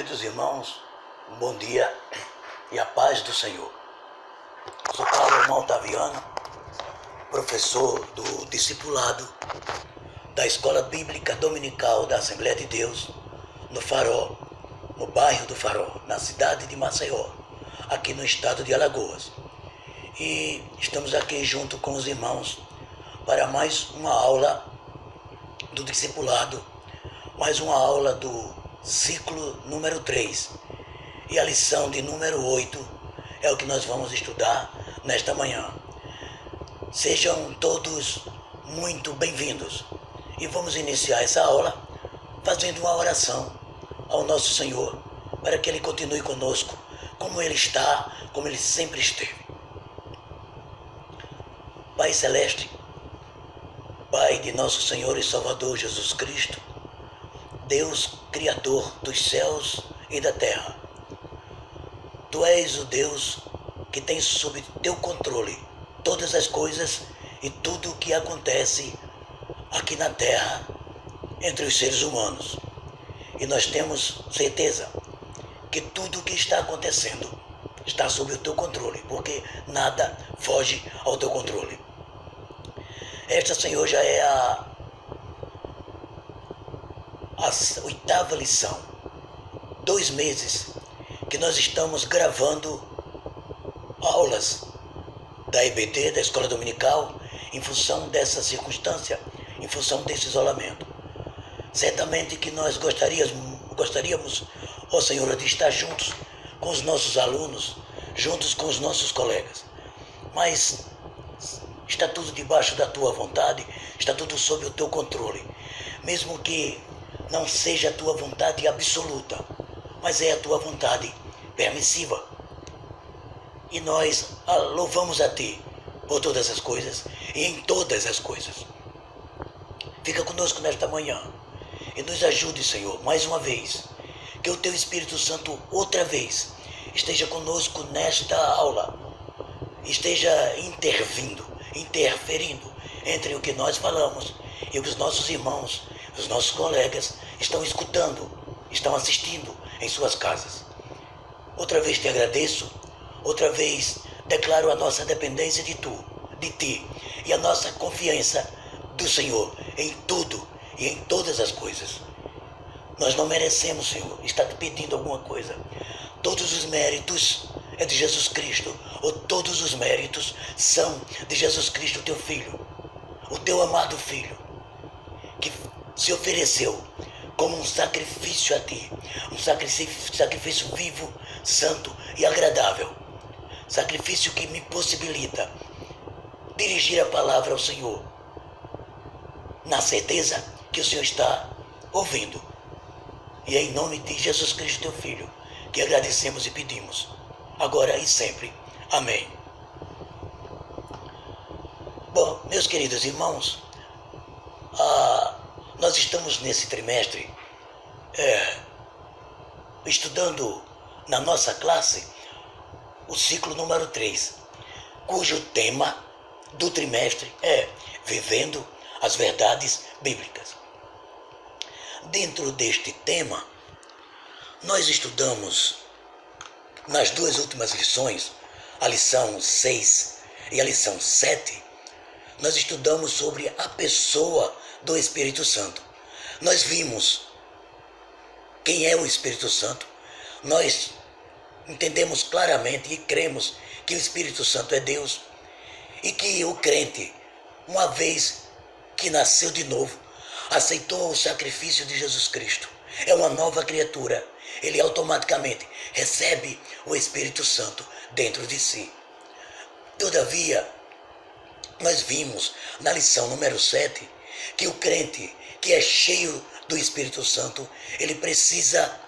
queridos irmãos, um bom dia e a paz do Senhor. Sou Paulo Irmão Otaviano, professor do discipulado da Escola Bíblica Dominical da Assembleia de Deus, no Farol, no bairro do Farol, na cidade de Maceió, aqui no estado de Alagoas. E estamos aqui junto com os irmãos para mais uma aula do discipulado, mais uma aula do ciclo número 3. E a lição de número 8 é o que nós vamos estudar nesta manhã. Sejam todos muito bem-vindos. E vamos iniciar essa aula fazendo uma oração ao nosso Senhor, para que Ele continue conosco, como Ele está, como Ele sempre esteve. Pai Celeste, Pai de nosso Senhor e Salvador Jesus Cristo, Deus Criador dos céus e da terra, Tu és o Deus que tem sob teu controle todas as coisas e tudo o que acontece aqui na terra entre os seres humanos. E nós temos certeza que tudo o que está acontecendo está sob o teu controle, porque nada foge ao teu controle. Esta, Senhor, já é a 8ª lição, 2 meses que nós estamos gravando aulas da EBD, da Escola Dominical, em função dessa circunstância, em função desse isolamento. Certamente que nós gostaríamos, ó Senhor, de estar juntos com os nossos alunos, juntos com os nossos colegas, mas está tudo debaixo da Tua vontade, está tudo sob o Teu controle, mesmo que não seja a Tua vontade absoluta, mas é a Tua vontade permissiva. E nós louvamos a Ti por todas as coisas e em todas as coisas. Fica conosco nesta manhã e nos ajude, Senhor, mais uma vez, que o Teu Espírito Santo outra vez esteja conosco nesta aula, esteja interferindo entre o que nós falamos e o que os nossos irmãos, os nossos colegas estão escutando, estão assistindo em suas casas. Outra vez te agradeço, outra vez declaro a nossa dependência de Ti e a nossa confiança do Senhor em tudo e em todas as coisas. Nós não merecemos, Senhor, estar te pedindo alguma coisa. Todos os méritos é de Jesus Cristo, ou todos os méritos são de Jesus Cristo, Teu Filho, o Teu amado Filho, que se ofereceu como um sacrifício a Ti, um sacrifício vivo, santo e agradável, sacrifício que me possibilita dirigir a palavra ao Senhor, na certeza que o Senhor está ouvindo. E é em nome de Jesus Cristo, Teu Filho, que agradecemos e pedimos, agora e sempre. Amém. Bom, meus queridos irmãos, nós estamos nesse trimestre estudando na nossa classe o ciclo número 3, cujo tema do trimestre é Vivendo as Verdades Bíblicas. Dentro deste tema, nós estudamos nas 2 últimas lições, a lição 6 e a lição 7, nós estudamos sobre a pessoa do Espírito Santo. Nós vimos quem é o Espírito Santo, nós entendemos claramente e cremos que o Espírito Santo é Deus e que o crente, uma vez que nasceu de novo, aceitou o sacrifício de Jesus Cristo, é uma nova criatura, ele automaticamente recebe o Espírito Santo dentro de si. Todavia, nós vimos na lição número 7 que o crente que é cheio do Espírito Santo, ele precisa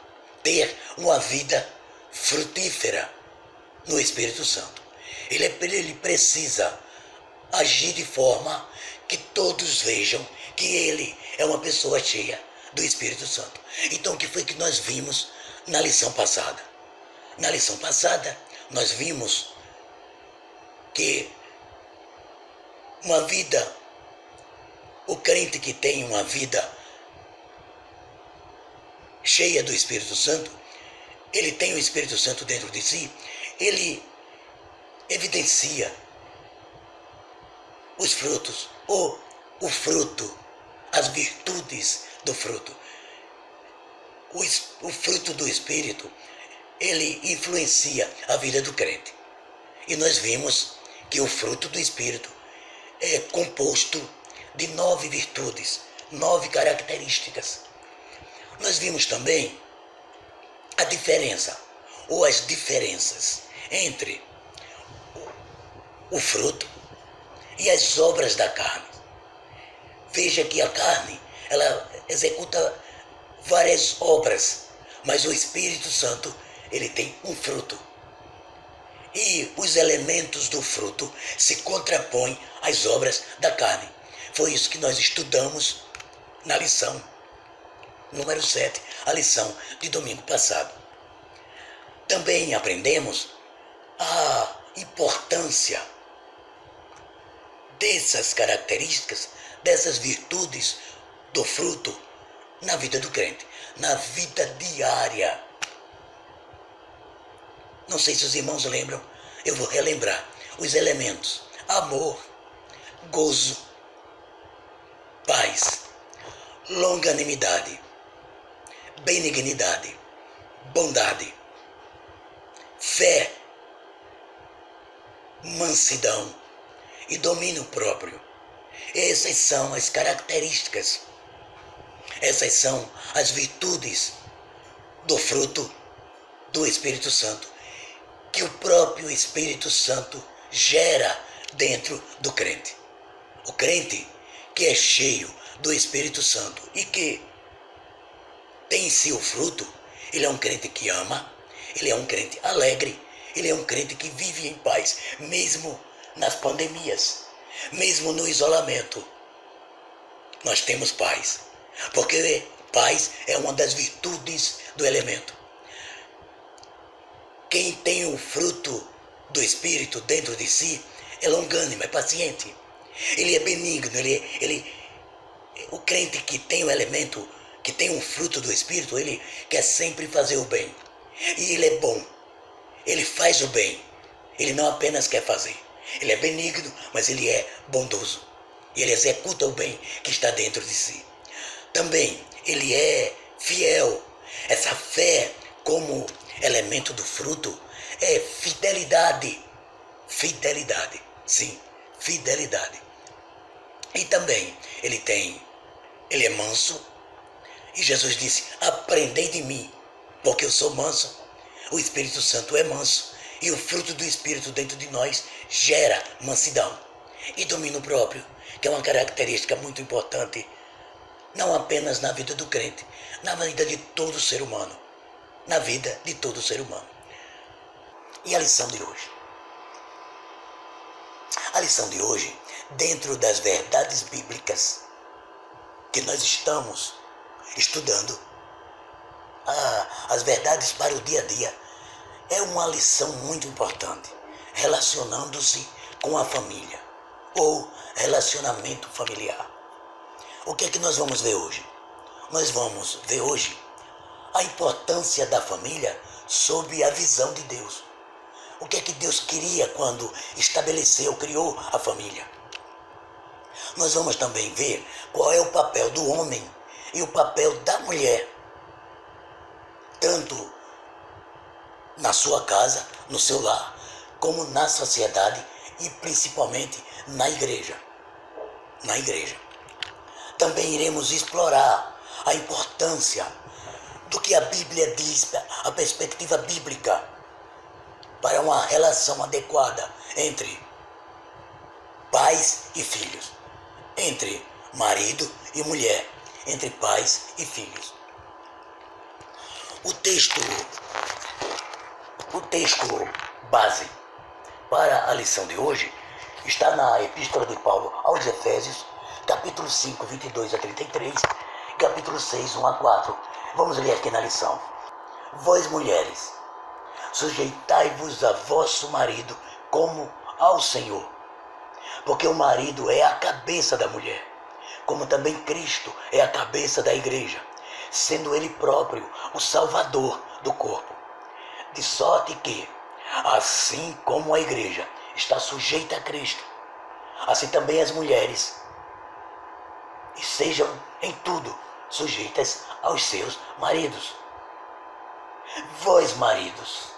ter uma vida frutífera no Espírito Santo. Ele precisa agir de forma que todos vejam que ele é uma pessoa cheia do Espírito Santo. Então, o que foi que nós vimos na lição passada? Na lição passada, nós vimos que o crente que tem uma vida cheia do Espírito Santo, ele tem o Espírito Santo dentro de si, ele evidencia os frutos, ou o fruto, as virtudes do fruto. O fruto do Espírito, ele influencia a vida do crente. E nós vimos que o fruto do Espírito é composto de 9 virtudes, 9 características. Nós vimos também a diferença, ou as diferenças, entre o fruto e as obras da carne. Veja que a carne, ela executa várias obras, mas o Espírito Santo, ele tem um fruto. E os elementos do fruto se contrapõem às obras da carne. Foi isso que nós estudamos na lição número 7, a lição de domingo passado. Também aprendemos a importância dessas características, dessas virtudes do fruto na vida do crente, na vida diária. Não sei se os irmãos lembram, eu vou relembrar os elementos: amor, gozo, paz, longanimidade, benignidade, bondade, fé, mansidão e domínio próprio. Essas são as características, essas são as virtudes do fruto do Espírito Santo, que o próprio Espírito Santo gera dentro do crente. O crente que é cheio do Espírito Santo e que tem em si o fruto, ele é um crente que ama, ele é um crente alegre, ele é um crente que vive em paz, mesmo nas pandemias, mesmo no isolamento. Nós temos paz, porque paz é uma das virtudes do elemento. Quem tem o fruto do Espírito dentro de si é longânimo, é paciente, ele é benigno, o crente que tem o elemento, que tem um fruto do Espírito, ele quer sempre fazer o bem. E ele é bom, ele faz o bem, ele não apenas quer fazer. Ele é benigno, mas ele é bondoso. E ele executa o bem que está dentro de si. Também ele é fiel. Essa fé como elemento do fruto é fidelidade. Fidelidade, sim, fidelidade. E também ele é manso. E Jesus disse: aprendei de mim, porque eu sou manso. O Espírito Santo é manso. E o fruto do Espírito dentro de nós gera mansidão e domínio próprio, que é uma característica muito importante, não apenas na vida do crente, na vida de todo ser humano. Na vida de todo ser humano. E a lição de hoje? A lição de hoje, dentro das verdades bíblicas que nós estamos estudando, as verdades para o dia a dia, é uma lição muito importante, relacionando-se com a família, ou relacionamento familiar. O que é que nós vamos ver hoje? Nós vamos ver hoje a importância da família sob a visão de Deus. O que é que Deus queria quando estabeleceu, criou a família? Nós vamos também ver qual é o papel do homem e o papel da mulher, tanto na sua casa, no seu lar, como na sociedade e principalmente na igreja. Na igreja. Também iremos explorar a importância do que a Bíblia diz, a perspectiva bíblica, para uma relação adequada entre pais e filhos, entre marido e mulher, entre pais e filhos. O texto base para a lição de hoje está na Epístola de Paulo aos Efésios, capítulo 5, 22 a 33, capítulo 6, 1 a 4. Vamos ler aqui na lição. Vós, mulheres, sujeitai-vos a vosso marido como ao Senhor, porque o marido é a cabeça da mulher, como também Cristo é a cabeça da igreja, sendo ele próprio o Salvador do corpo. De sorte que, assim como a igreja está sujeita a Cristo, assim também as mulheres, e sejam em tudo sujeitas aos seus maridos. Vós, maridos,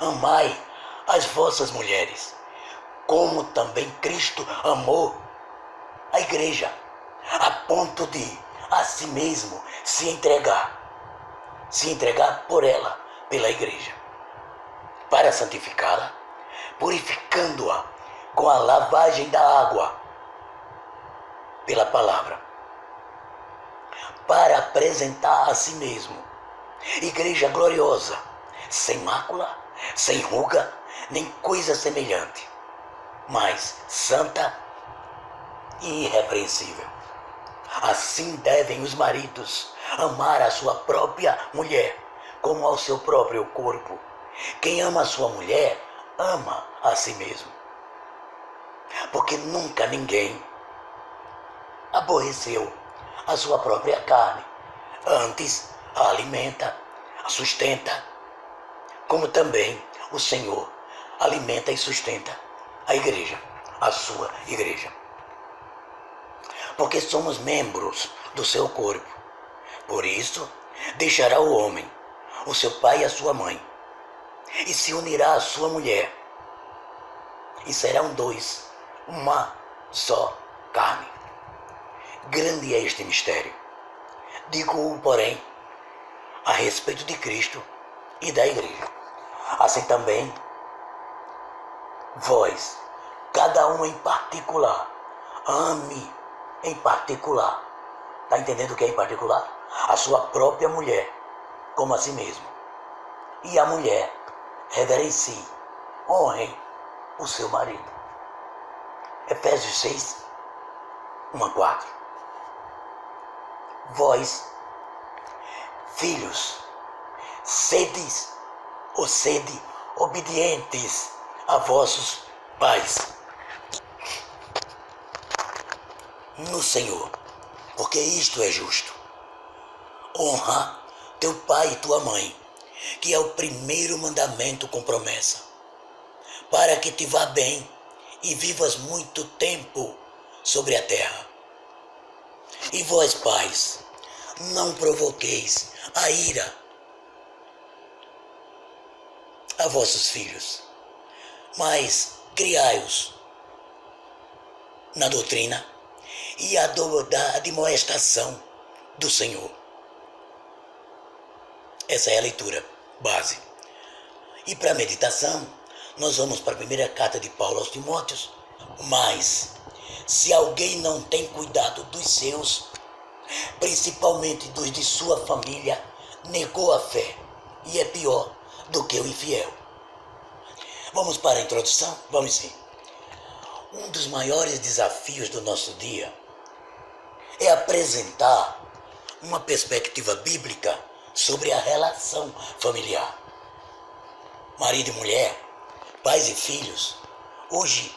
amai as vossas mulheres, como também Cristo amou a igreja, a ponto de a si mesmo se entregar por ela, pela igreja, para santificá-la, purificando-a com a lavagem da água pela palavra, para apresentar a si mesmo igreja gloriosa, sem mácula, sem ruga, nem coisa semelhante, mas santa e irrepreensível. Assim devem os maridos amar a sua própria mulher como ao seu próprio corpo. Quem ama a sua mulher, ama a si mesmo. Porque nunca ninguém aborreceu a sua própria carne, antes a alimenta, a sustenta, como também o Senhor alimenta e sustenta a igreja, a sua igreja. Porque somos membros do seu corpo. Por isso, deixará o homem, o seu pai e a sua mãe, e se unirá à sua mulher, e serão dois, uma só carne. Grande é este mistério. Digo-o, porém, a respeito de Cristo e da igreja. Assim também, vós, cada um em particular, ame em particular. Está entendendo o que é em particular? A sua própria mulher, como a si mesmo. E a mulher, reverencie, honrem o seu marido. Efésios 6, 1-4. Vós, filhos, sede obedientes a vossos pais no Senhor, porque isto é justo. Honra teu pai e tua mãe, que é o primeiro mandamento com promessa, para que te vá bem e vivas muito tempo sobre a terra. E vós, pais, não provoqueis a ira a vossos filhos, mas criai-os na doutrina e a da admoestação do Senhor. Essa é a leitura base. E para a meditação, nós vamos para a primeira carta de Paulo aos Timóteos. Mas, se alguém não tem cuidado dos seus, principalmente dos de sua família, negou a fé e é pior do que o infiel. Vamos para a introdução? Vamos sim. Um dos maiores desafios do nosso dia é apresentar uma perspectiva bíblica sobre a relação familiar. Marido e mulher, pais e filhos. Hoje,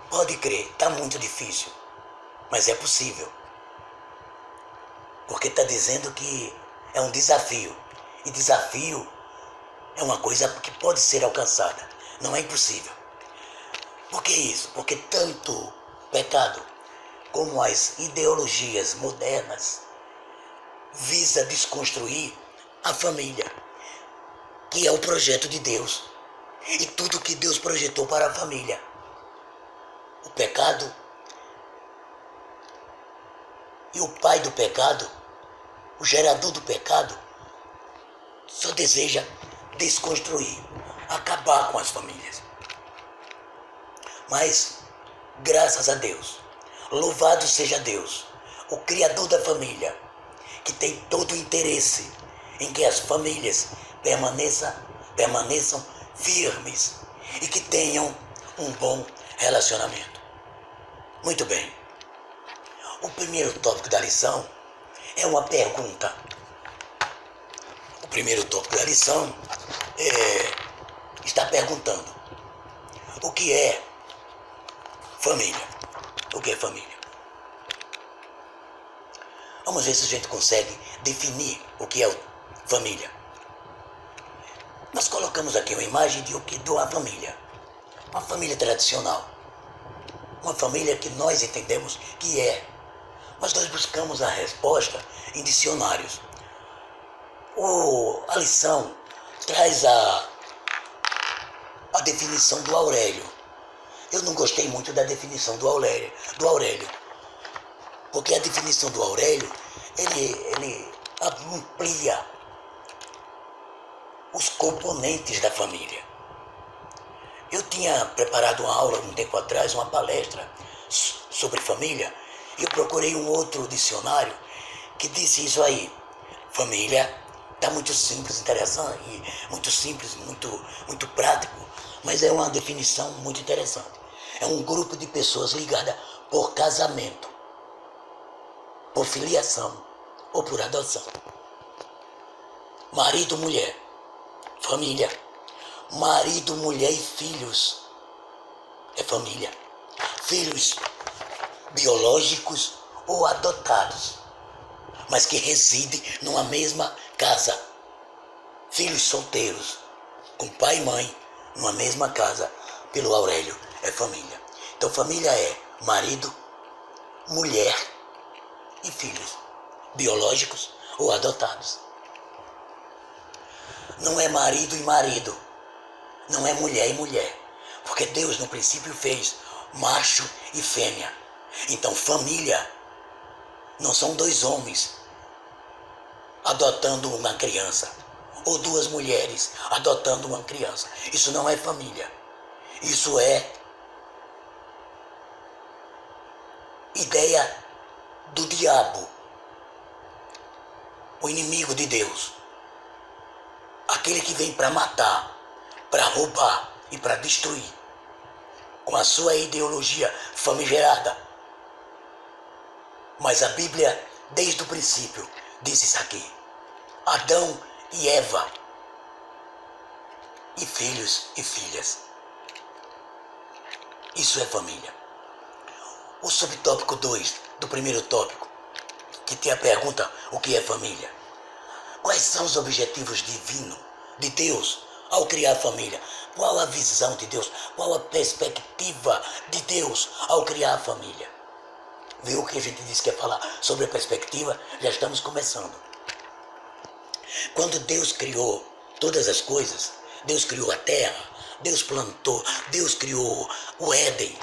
pode crer, está muito difícil, mas é possível. Porque está dizendo que é um desafio. E desafio é uma coisa que pode ser alcançada, não é impossível. Por que isso? Porque tanto o pecado como as ideologias modernas visa desconstruir a família, que é o projeto de Deus, e tudo que Deus projetou para a família. O pecado e o pai do pecado, o gerador do pecado, só deseja desconstruir, acabar com as famílias. Mas, graças a Deus, louvado seja Deus, o Criador da família, que tem todo o interesse em que as famílias permaneçam firmes e que tenham um bom relacionamento. Muito bem. O primeiro tópico da lição é uma pergunta. O primeiro tópico da lição está perguntando: o que é família? O que é família? Vamos ver se a gente consegue definir o que é família. Nós colocamos aqui uma imagem de o que? De uma família. Uma família tradicional. Uma família que nós entendemos que é. Mas nós buscamos a resposta em dicionários. A lição traz a definição do Aurélio. Eu não gostei muito da definição do Aurélio, porque a definição do Aurélio, ele amplia os componentes da família. Eu tinha preparado uma aula um tempo atrás, uma palestra sobre família, e eu procurei um outro dicionário que disse isso aí. Família está muito simples, interessante, muito simples, muito prático, mas é uma definição muito interessante. É um grupo de pessoas ligadas por casamento, por filiação ou por adoção. Marido, mulher, família. Marido, mulher e filhos é família. Filhos biológicos ou adotados, mas que residem numa mesma casa. Filhos solteiros, com pai e mãe, numa mesma casa, pelo Aurélio, é família. Então família é marido, mulher e filhos, biológicos ou adotados. Não é marido e marido, não é mulher e mulher, porque Deus no princípio fez macho e fêmea. Então família não são dois homens adotando uma criança, ou duas mulheres adotando uma criança. Isso não é família. Isso é ideia do diabo, o inimigo de Deus. Aquele que vem para matar, para roubar e para destruir, com a sua ideologia famigerada. Mas a Bíblia, desde o princípio, diz isso aqui: Adão e Eva, e filhos e filhas. Isso é família. O subtópico 2 do primeiro tópico, que tem a pergunta: o que é família? Quais são os objetivos divinos de Deus ao criar a família? Qual a visão de Deus? Qual a perspectiva de Deus ao criar a família? Viu o que a gente disse que ia falar sobre a perspectiva? Já estamos começando. Quando Deus criou todas as coisas, Deus criou a terra, Deus plantou, Deus criou o Éden.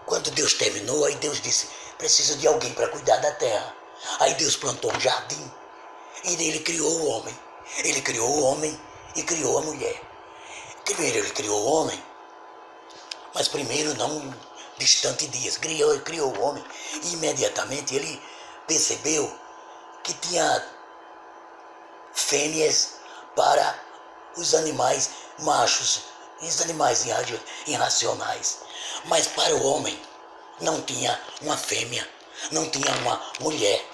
Quando Deus terminou, aí Deus disse: preciso de alguém para cuidar da terra. Aí Deus plantou um jardim e ele criou o homem. Ele criou o homem e criou a mulher. Primeiro ele criou o homem, mas primeiro não distante dias. Criou o homem e imediatamente ele percebeu que tinha fêmeas para os animais machos e os animais irracionais. Mas para o homem não tinha uma fêmea, não tinha uma mulher,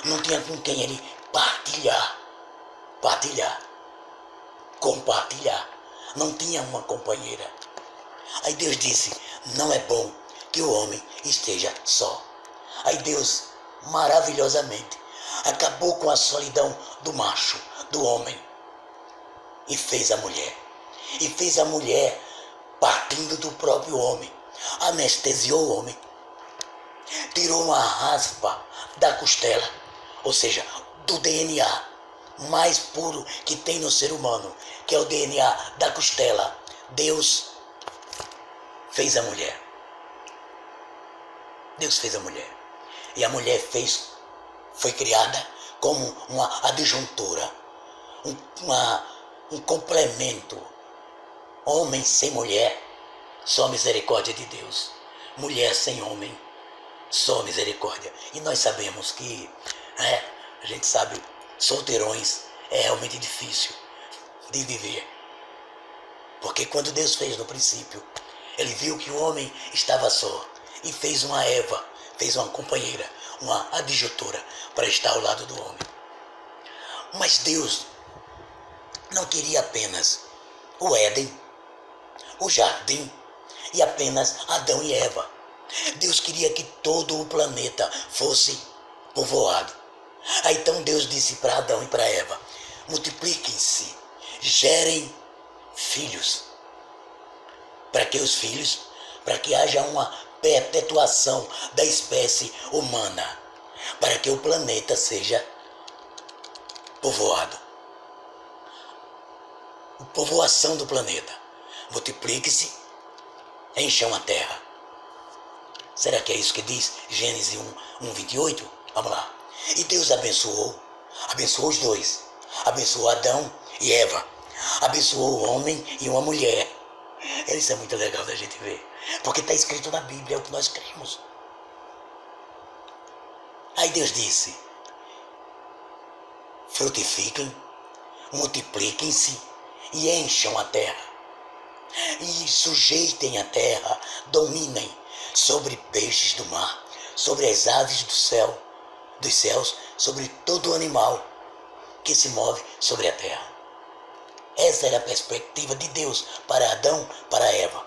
não tinha com quem ele compartilhar. Não tinha uma companheira. Aí Deus disse: não é bom que o homem esteja só. Aí Deus, maravilhosamente, acabou com a solidão do macho, do homem, e fez a mulher. E fez a mulher partindo do próprio homem. Anestesiou o homem. Tirou uma raspa da costela, ou seja, do DNA mais puro que tem no ser humano, que é o DNA da costela. Deus fez a mulher. Deus fez a mulher. E a mulher foi criada como uma adjuntura, um complemento. Homem sem mulher, só misericórdia de Deus. Mulher sem homem, só misericórdia. E nós sabemos que, a gente sabe, solteirões é realmente difícil de viver. Porque quando Deus fez no princípio, ele viu que o homem estava só e fez uma Eva, fez uma companheira, uma adjuntora para estar ao lado do homem. Mas Deus não queria apenas o Éden, o jardim e apenas Adão e Eva. Deus queria que todo o planeta fosse povoado. Aí então Deus disse para Adão e para Eva: multipliquem-se gerem filhos. Para que os filhos, para que haja uma perpetuação da espécie humana, para que o planeta seja povoado. A povoação do planeta. Multiplique-se, encham a terra. Será que é isso que diz Gênesis 1:28? Vamos lá. E Deus abençoou os dois. Abençoou Adão e Eva. Abençoou o homem e uma mulher. Isso é muito legal da gente ver. Porque está escrito na Bíblia, é o que nós cremos. Aí Deus disse: frutifiquem, multipliquem-se e encham a terra. E sujeitem a terra, dominem sobre peixes do mar, sobre as aves do céu, dos céus, sobre todo animal que se move sobre a terra. Essa era a perspectiva de Deus para Adão, para Eva.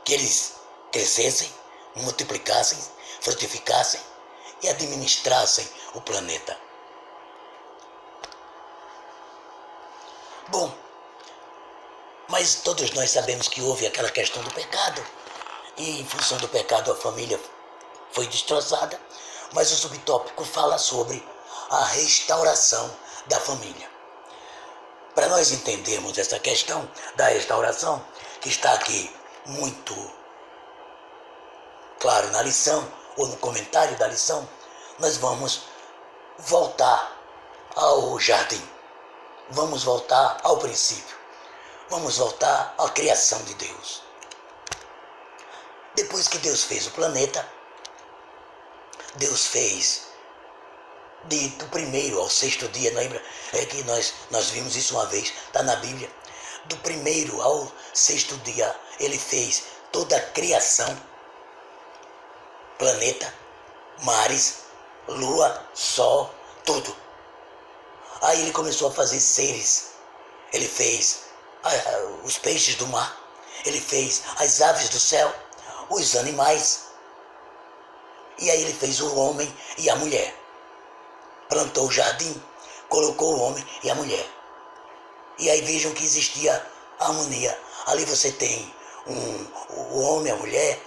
Que eles crescessem, multiplicassem, frutificassem e administrassem o planeta. Bom, mas todos nós sabemos que houve aquela questão do pecado. E em função do pecado a família foi destroçada. Mas o subtópico fala sobre a restauração da família. Para nós entendermos essa questão da restauração, que está aqui muito claro na lição, ou no comentário da lição, nós vamos voltar ao jardim. Vamos voltar ao princípio. Vamos voltar à criação de Deus. Depois que Deus fez o planeta, Deus fez do primeiro ao sexto dia, lembra? É que nós vimos isso uma vez, está na Bíblia. Do primeiro ao sexto dia, ele fez toda a criação. Planeta, mares, lua, sol, tudo. Aí ele começou a fazer seres. Ele fez os peixes do mar. Ele fez as aves do céu, os animais. E aí ele fez o homem e a mulher. Plantou o jardim, colocou o homem e a mulher. E aí vejam que existia harmonia. Ali você tem o homem, a mulher,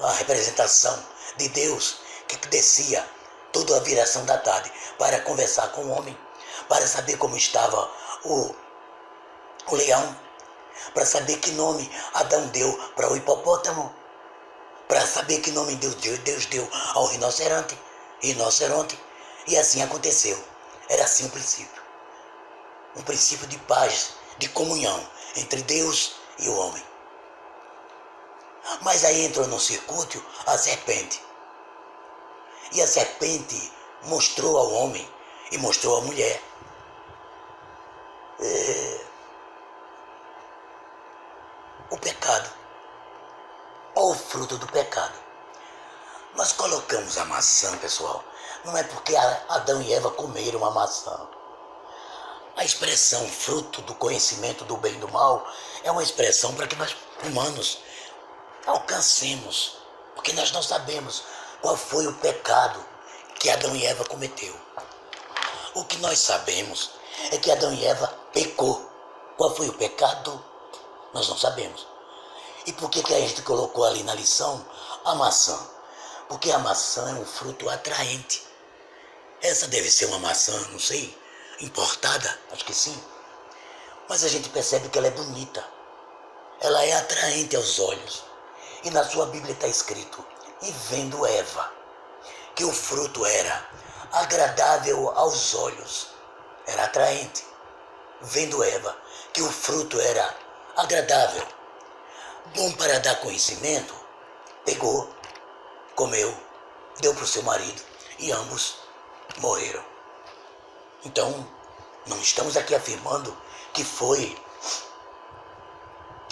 a representação de Deus que descia toda a viração da tarde para conversar com o homem, para saber como estava o leão, para saber que nome Adão deu para o hipopótamo, para saber que nome Deus deu ao rinoceronte. E assim aconteceu. Era assim o princípio. Um princípio de paz, de comunhão entre Deus e o homem. Mas aí entrou no circuito a serpente. E a serpente mostrou ao homem e mostrou à mulher o pecado. Ou o fruto do pecado. Nós colocamos a maçã, pessoal, não é porque Adão e Eva comeram a maçã. A expressão fruto do conhecimento do bem e do mal é uma expressão para que nós, humanos, alcancemos, porque nós não sabemos qual foi o pecado que Adão e Eva cometeu. O que nós sabemos é que Adão e Eva pecou. Qual foi o pecado? Nós não sabemos. E por que a gente colocou ali na lição a maçã? Porque a maçã é um fruto atraente. Essa deve ser uma maçã, não sei, importada, acho que sim. Mas a gente percebe que ela é bonita. Ela é atraente aos olhos. E na sua Bíblia está escrito: e vendo Eva, que o fruto era agradável aos olhos, era atraente. Vendo Eva, que o fruto era agradável, bom para dar conhecimento, pegou, comeu, deu para o seu marido e ambos morreram. Então, não estamos aqui afirmando que foi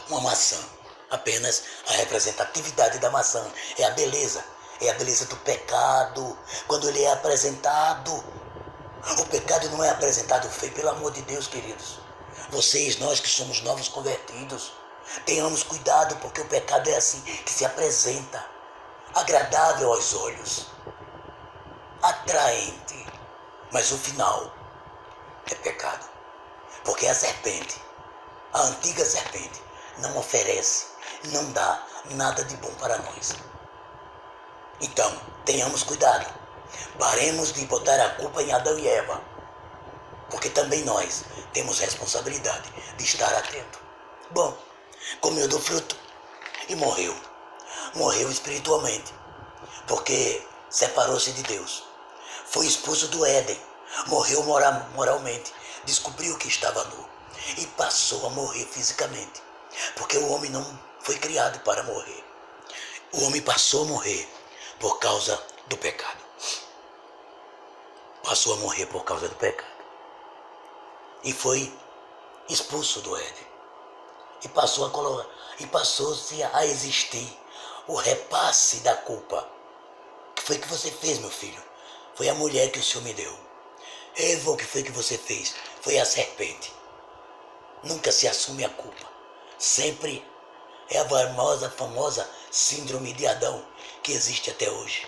uma maçã. Apenas a representatividade da maçã é a beleza do pecado. Quando ele é apresentado, o pecado não é apresentado feio, pelo amor de Deus, queridos. Vocês, nós que somos novos convertidos, tenhamos cuidado, porque o pecado é assim que se apresenta, agradável aos olhos, atraente, mas o final é pecado. Porque a serpente, a antiga serpente, não oferece, não dá nada de bom para nós. Então, tenhamos cuidado. Paremos de botar a culpa em Adão e Eva, porque também nós temos responsabilidade de estar atento. Bom, comeu do fruto e morreu. Morreu espiritualmente, porque separou-se de Deus. Foi expulso do Éden, morreu moralmente, descobriu que estava nu e passou a morrer fisicamente, porque o homem não foi criado para morrer. O homem passou a morrer por causa do pecado. Passou a morrer por causa do pecado. E foi expulso do Éden. E passou-se a existir o repasse da culpa. O que foi que você fez, meu filho? Foi a mulher que o Senhor me deu. Eva, o que foi que você fez? Foi a serpente. Nunca se assume a culpa. Sempre é a famosa síndrome de Adão que existe até hoje.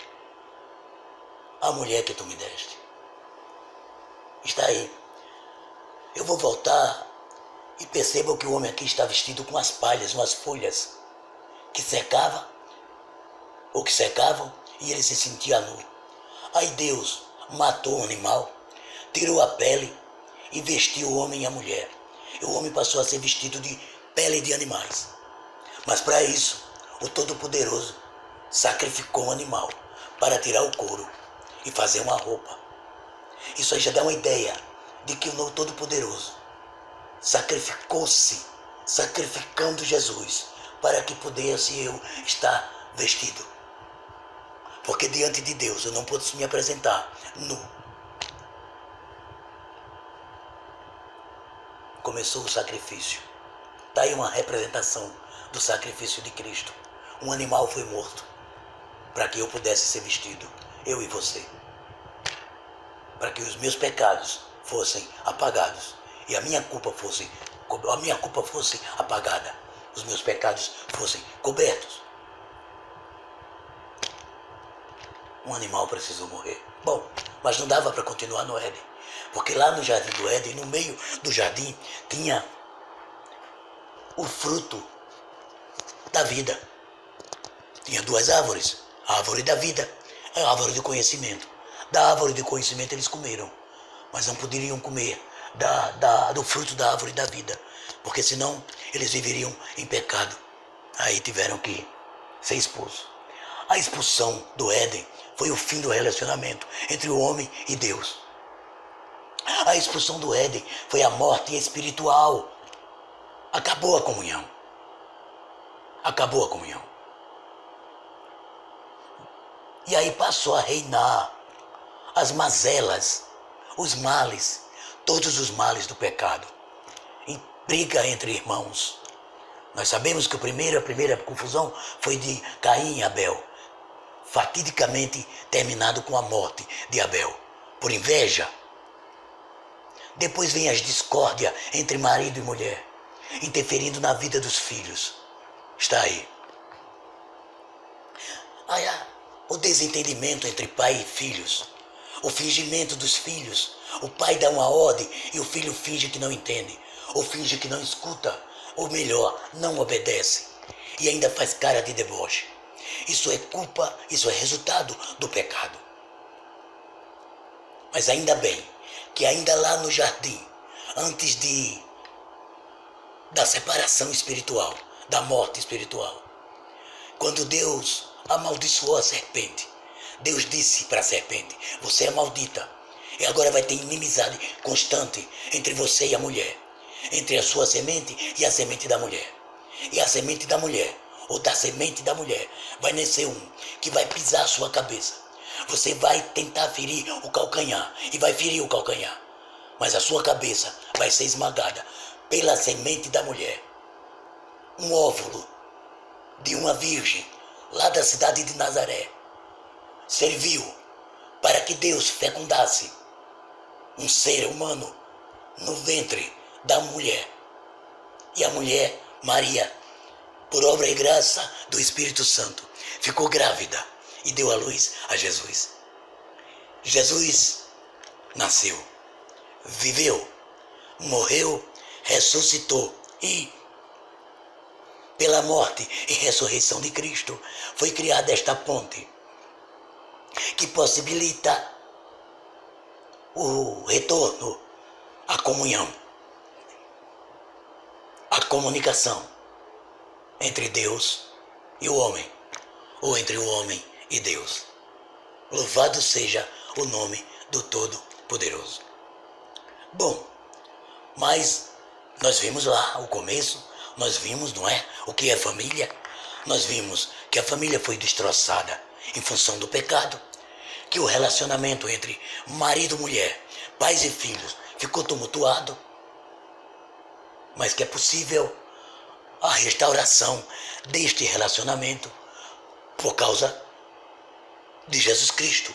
A mulher que tu me deste está aí. Eu vou voltar e percebo que o homem aqui está vestido com as palhas, umas folhas que secavam e ele se sentia nu. Aí Deus matou o animal, tirou a pele e vestiu o homem e a mulher. E o homem passou a ser vestido de pele de animais. Mas para isso, o Todo-Poderoso sacrificou um animal para tirar o couro e fazer uma roupa. Isso aí já dá uma ideia de que o Todo-Poderoso sacrificou-se, sacrificando Jesus, para que pudesse eu estar vestido. Porque diante de Deus eu não posso me apresentar nu. Começou o sacrifício. Está aí uma representação do sacrifício de Cristo. Um animal foi morto para que eu pudesse ser vestido, eu e você. Para que os meus pecados fossem apagados e a minha culpa fosse apagada, os meus pecados fossem cobertos. Um animal precisou morrer. Bom, mas não dava para continuar no Éden, porque lá no jardim do Éden, no meio do jardim, tinha o fruto da vida. Tinha duas árvores, a árvore da vida e a árvore do conhecimento. Da árvore do conhecimento eles comeram, mas não poderiam comer do fruto da árvore da vida, porque senão eles viveriam em pecado. Aí tiveram que ser expulsos. A expulsão do Éden foi o fim do relacionamento entre o homem e Deus. A expulsão do Éden foi a morte espiritual. Acabou a comunhão. Acabou a comunhão. E aí passou a reinar as mazelas, os males, todos os males do pecado. E briga entre irmãos. Nós sabemos que a primeira confusão foi de Caim e Abel, fatidicamente terminado com a morte de Abel, por inveja. Depois vem as discórdias entre marido e mulher, interferindo na vida dos filhos. Está aí. O desentendimento entre pai e filhos, o fingimento dos filhos. O pai dá uma ordem e o filho finge que não entende, ou finge que não escuta, ou melhor, não obedece, e ainda faz cara de deboche. Isso é culpa, isso é resultado do pecado. Mas ainda bem que ainda lá no jardim, antes da separação espiritual, da morte espiritual, quando Deus amaldiçoou a serpente, Deus disse para a serpente: você é maldita, e agora vai ter inimizade constante entre você e a mulher, entre a sua semente e a semente da mulher. E a semente da mulher, ou da semente da mulher, vai nascer um que vai pisar a sua cabeça. Você vai tentar ferir o calcanhar e vai ferir o calcanhar, mas a sua cabeça vai ser esmagada pela semente da mulher. Um óvulo de uma virgem lá da cidade de Nazaré serviu para que Deus fecundasse um ser humano no ventre da mulher. E a mulher, Maria, por obra e graça do Espírito Santo, ficou grávida e deu à luz a Jesus. Jesus nasceu, viveu, morreu ressuscitou e, pela morte e ressurreição de Cristo, foi criada esta ponte que possibilita o retorno, a comunhão, a comunicação entre Deus e o homem, ou entre o homem e Deus. Louvado seja o nome do Todo-Poderoso. Bom, mas nós vimos lá o começo, nós vimos, não é, o que é família. Nós vimos que a família foi destroçada em função do pecado, que o relacionamento entre marido e mulher, pais e filhos ficou tumultuado, mas que é possível a restauração deste relacionamento por causa de Jesus Cristo,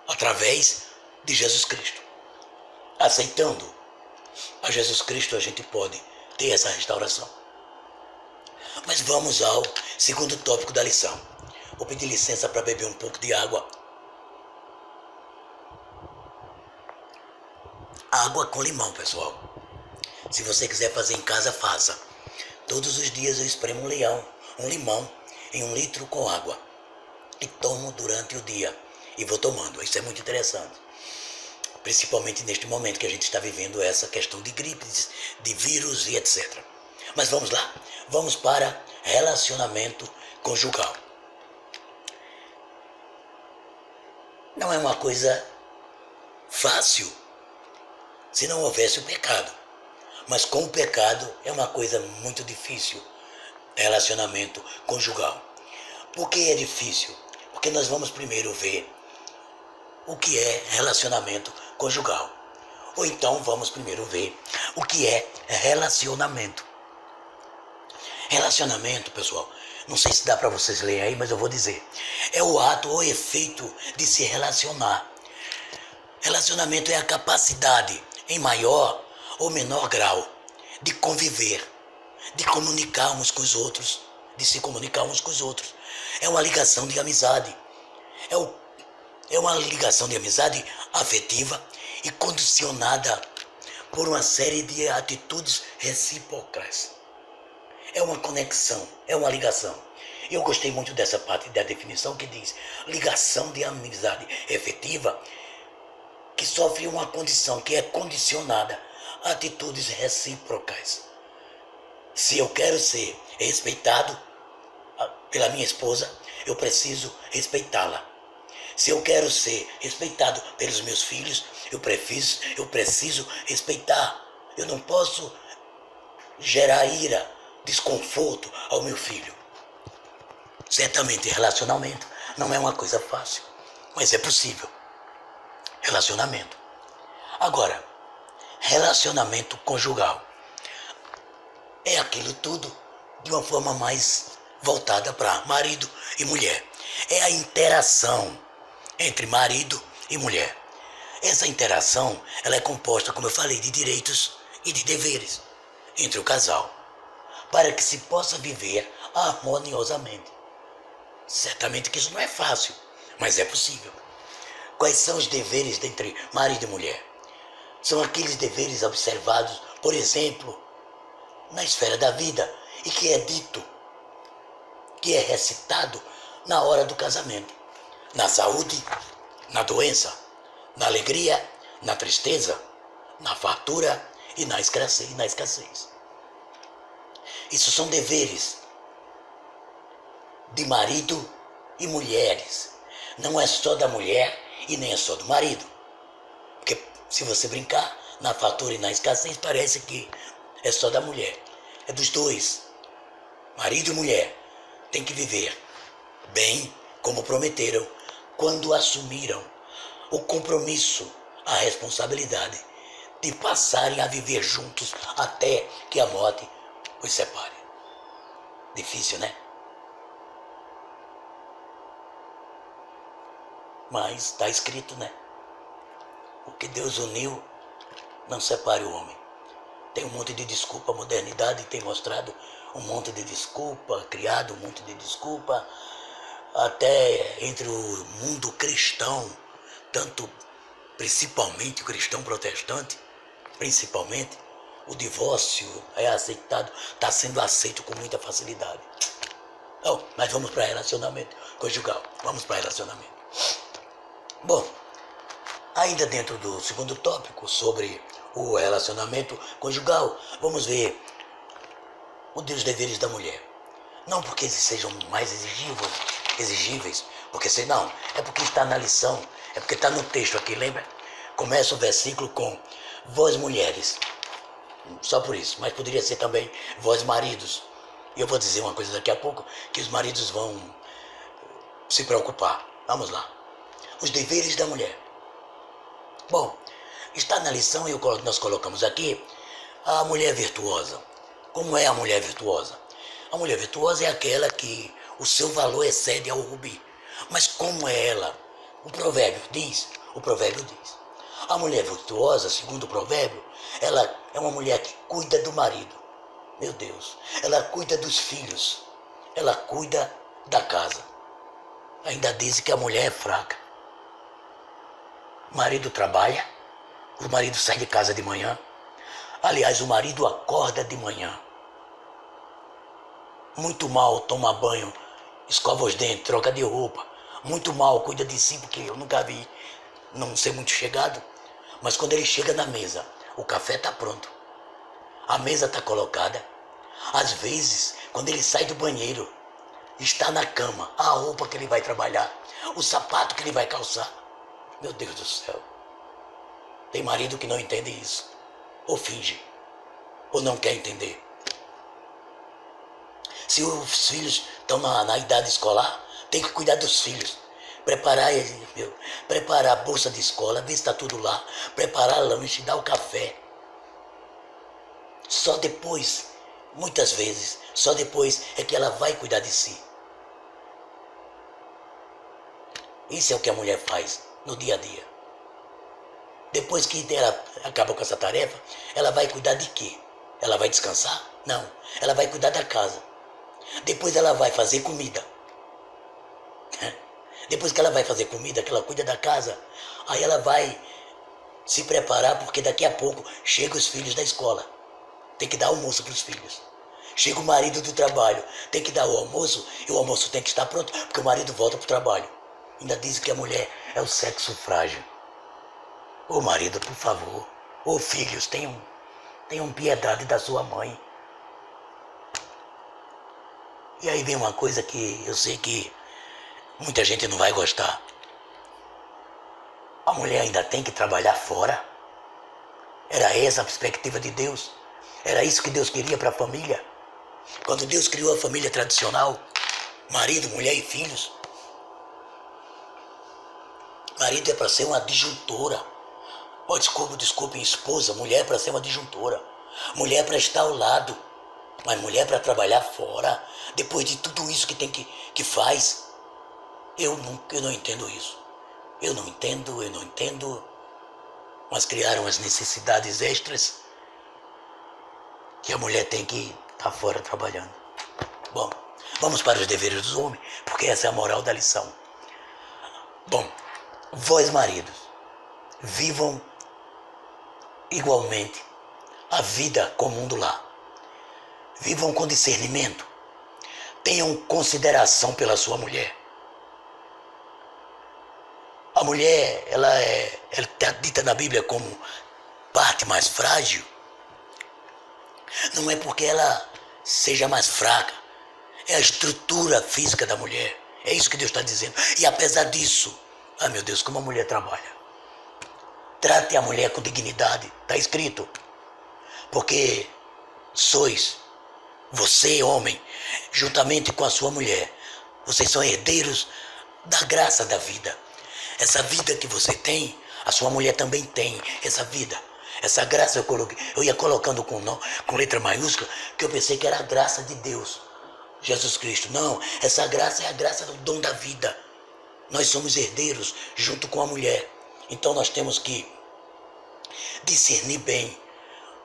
através de Jesus Cristo. Aceitando a Jesus Cristo, a gente pode ter essa restauração. Mas vamos ao segundo tópico da lição. Vou pedir licença para beber um pouco de água. Água com limão, pessoal. Se você quiser fazer em casa, faça. Todos os dias eu espremo um limão em 1 litro com água. E tomo durante o dia. E vou tomando. Isso é muito interessante. Principalmente neste momento que a gente está vivendo essa questão de gripes, de vírus e etc. Mas vamos lá. Vamos para relacionamento conjugal. Não é uma coisa fácil se não houvesse o pecado. Mas com o pecado é uma coisa muito difícil, relacionamento conjugal. Por que é difícil? Porque nós vamos primeiro ver o que é relacionamento conjugal. Ou então vamos primeiro ver o que é relacionamento. Relacionamento, pessoal, não sei se dá para vocês lerem aí, mas eu vou dizer. É o ato ou efeito de se relacionar. Relacionamento é a capacidade, em maior ou menor grau, de conviver, de comunicar uns com os outros, de se comunicar uns com os outros. É uma ligação de amizade. É uma ligação de amizade afetiva e condicionada por uma série de atitudes recíprocas. É uma conexão, é uma ligação. Eu gostei muito dessa parte da definição que diz ligação de amizade efetiva que sofre uma condição, que é condicionada a atitudes recíprocas. Se eu quero ser respeitado pela minha esposa, eu preciso respeitá-la. Se eu quero ser respeitado pelos meus filhos, eu preciso respeitar. Eu não posso gerar ira, desconforto ao meu filho. Certamente relacionamento não é uma coisa fácil, mas é possível. Relacionamento. Agora, relacionamento conjugal é aquilo tudo de uma forma mais voltada para marido e mulher. É a interação entre marido e mulher. Essa interação, ela é composta, como eu falei, de direitos e de deveres entre o casal, para que se possa viver harmoniosamente. Certamente que isso não é fácil, mas é possível. Quais são os deveres entre marido e mulher? São aqueles deveres observados, por exemplo, na esfera da vida e que é dito, que é recitado na hora do casamento. Na saúde, na doença, na alegria, na tristeza, na fartura e na escassez. Isso são deveres de marido e mulheres. Não é só da mulher e nem é só do marido. Porque se você brincar na fartura e na escassez, parece que é só da mulher. É dos dois. Marido e mulher têm que viver bem como prometeram quando assumiram o compromisso, a responsabilidade de passarem a viver juntos até que a morte os separe. Difícil, né? Mas está escrito, né? O que Deus uniu, não separe o homem. Tem um monte de desculpa, a modernidade tem mostrado um monte de desculpa, criado um monte de desculpa, até entre o mundo cristão, tanto principalmente o cristão protestante, principalmente, o divórcio é aceitado, está sendo aceito com muita facilidade. Oh, mas vamos para relacionamento conjugal. Vamos para relacionamento. Bom, ainda dentro do segundo tópico sobre o relacionamento conjugal, vamos ver os deveres da mulher. Não porque eles sejam mais exigíveis, porque senão, é porque está na lição, é porque está no texto aqui, lembra? Começa o versículo com vós mulheres, só por isso, mas poderia ser também vós maridos. E eu vou dizer uma coisa daqui a pouco, que os maridos vão se preocupar. Vamos lá. Os deveres da mulher. Bom, está na lição e nós colocamos aqui a mulher virtuosa. Como é a mulher virtuosa? A mulher virtuosa é aquela que o seu valor excede ao rubi. Mas como é ela? O provérbio diz, a mulher virtuosa, segundo o provérbio, ela é uma mulher que cuida do marido. Meu Deus, ela cuida dos filhos, ela cuida da casa. Ainda dizem que a mulher é fraca. O marido trabalha, o marido sai de casa de manhã. Aliás, o marido acorda de manhã. Muito mal toma banho, escova os dentes, troca de roupa. Muito mal cuida de si, porque eu nunca vi, não ser muito chegado. Mas quando ele chega na mesa, o café está pronto. A mesa está colocada. Às vezes, quando ele sai do banheiro, está na cama a roupa que ele vai trabalhar, o sapato que ele vai calçar. Meu Deus do céu. Tem marido que não entende isso. Ou finge. Ou não quer entender. Se os filhos estão na idade escolar, tem que cuidar dos filhos. Preparar a bolsa de escola, ver se está tudo lá. Preparar lanche, dar o café. Só depois, muitas vezes, só depois é que ela vai cuidar de si. Isso é o que a mulher faz no dia a dia. Depois que ela acaba com essa tarefa, ela vai cuidar de quê? Ela vai descansar? Não, ela vai cuidar da casa. Depois ela vai fazer comida. Depois que ela vai fazer comida, que ela cuida da casa, aí ela vai se preparar, porque daqui a pouco chegam os filhos da escola. Tem que dar almoço para os filhos. Chega o marido do trabalho, tem que dar o almoço, e o almoço tem que estar pronto, porque o marido volta para o trabalho. Ainda dizem que a mulher é o sexo frágil. Ô marido, por favor. Ô filhos, tenham piedade da sua mãe. E aí vem uma coisa que eu sei que muita gente não vai gostar. A mulher ainda tem que trabalhar fora. Era essa a perspectiva de Deus. Era isso que Deus queria para a família. Quando Deus criou a família tradicional, marido, mulher e filhos, marido é para ser uma disjuntora. Oh, desculpem, esposa, mulher é para ser uma disjuntora. Mulher é para estar ao lado, mas mulher é para trabalhar fora. Depois de tudo isso que faz, eu não entendo isso. Eu não entendo. Mas criaram as necessidades extras que a mulher tem que estar fora trabalhando. Bom, vamos para os deveres dos homens, porque essa é a moral da lição. Bom, vós maridos, vivam igualmente a vida comum do lar. Vivam com discernimento. Tenham consideração pela sua mulher. A mulher, ela está dita na Bíblia como parte mais frágil. Não é porque ela seja mais fraca. É a estrutura física da mulher. É isso que Deus está dizendo. E apesar disso, meu Deus, como a mulher trabalha. Trate a mulher com dignidade. Está escrito. Porque sois, você, homem, juntamente com a sua mulher, vocês são herdeiros da graça da vida. Essa vida que você tem, a sua mulher também tem essa vida. Essa graça eu ia colocando com letra maiúscula, que eu pensei que era a graça de Deus, Jesus Cristo. Não, essa graça é a graça do dom da vida. Nós somos herdeiros junto com a mulher. Então nós temos que discernir bem